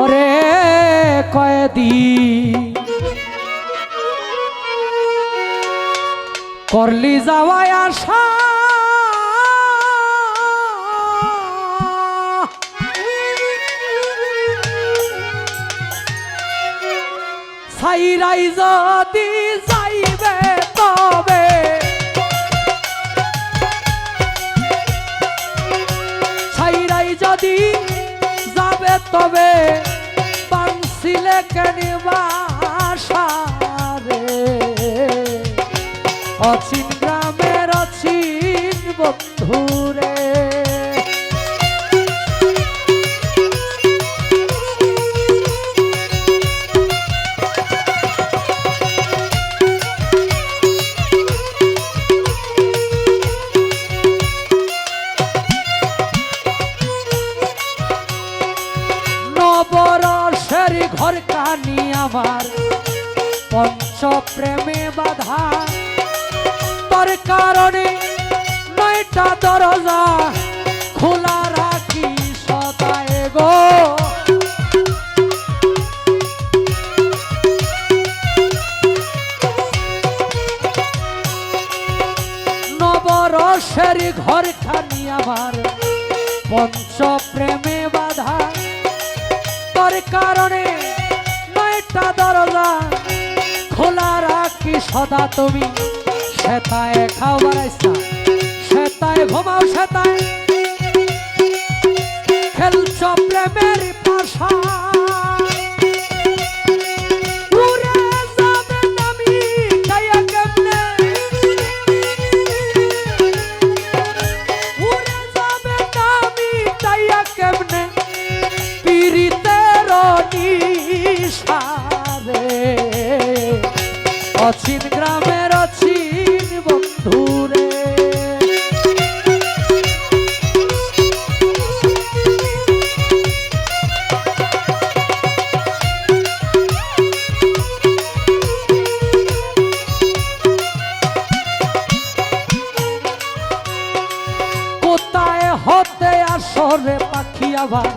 ওরে কয়েদি করলি যাওয়ায় আশা ছাইরাই যদি যাইবে তবে ছাইরাই যদি যাবে তবে বানছিলে কেনিবা আশা রে অচিন গ্রামের অচিন বন্ধুরে নবরসের ঘর কানি আমার পঞ্চ প্রেমে বাধা তোর কারণে 9টা দরজা খোলা রাখি সদায় গো নবরসের ঘর খানি আমার পঞ্চ প্রেমে বাধা তোর কারণে 9টা দরজা খোলা রাখি সদা তুমি সেতায় খাও বারাইছা সেতায় ঘুমাও সেতায় খেলছ প্রেমের পাশা উড়ে যাবে নামি গায়া কেমনে উড়ে যাবে নামি গায়া কেমনে পীড়িতের নিশারে অচিন গ্রামের অচিন বন্ধুরে কোথায় হতে আসরে পাখি আবার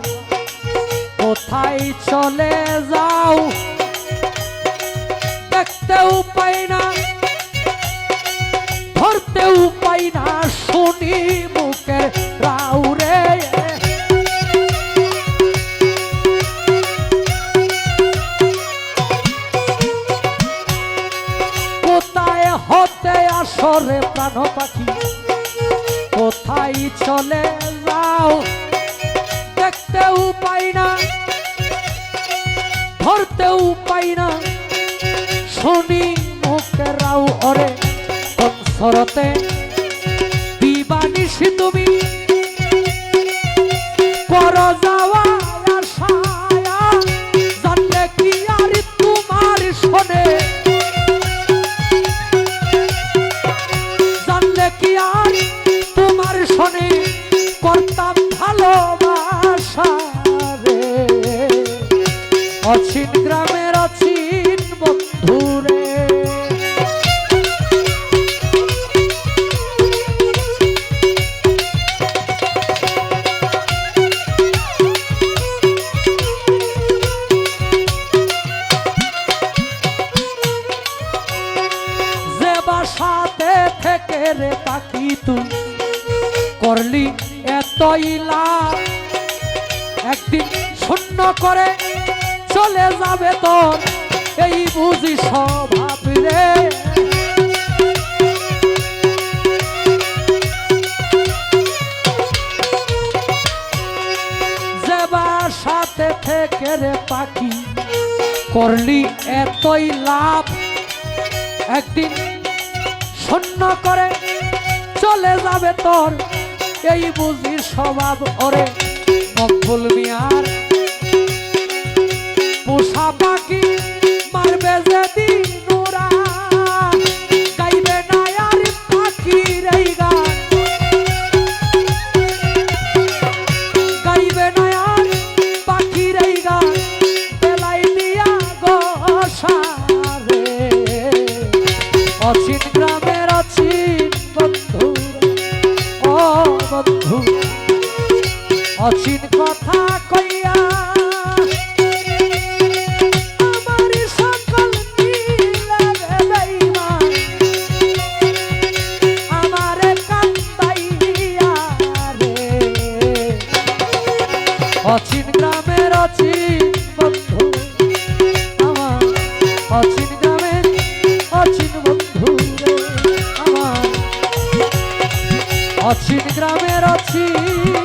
কোথায় চলে যাও দেখতেও পাই না ধরতেও পাই না শুনি মুখের রাউরে কোথায় হতে আসরে প্রাণ পাখি কোথায় চলে যাও দেখতেও পাই না ধরতেও পাই না শুনি মুখের রাও ওরে কোন সরতে দিবানিশি তুমি কর যাওয়া আশায়া জানলে কি আর তোমার শোনে জানলে কি আর তোমার শোনে করতাম ভালোবাসা রে অচিন গ্রামের অচিন বন্ধুরে যে বাসাতে থেকে রে পাখি তুই করলি এতই লাভ একদিন শূন্য করে চলে যাবে তোর এই বুঝি স্বভাব রে যে বাসাতে থেকে রে পাখি করলি এতই লাভ একদিন শূন্য করে চলে যাবে তোর এই বুঝি স্বভাব ওরে মকবুল মিয়ার পোষা পাখি মারবে যেদিন ওরা গাইবে না আর পাখির এই গান গাইবে না আর পাখির এই গান বেলাই দিয়া গোসারে অচিন গ্রামের অচিন বন্ধু ও বন্ধু অচিন কথা কইয়া অচিন গ্রামের অচিন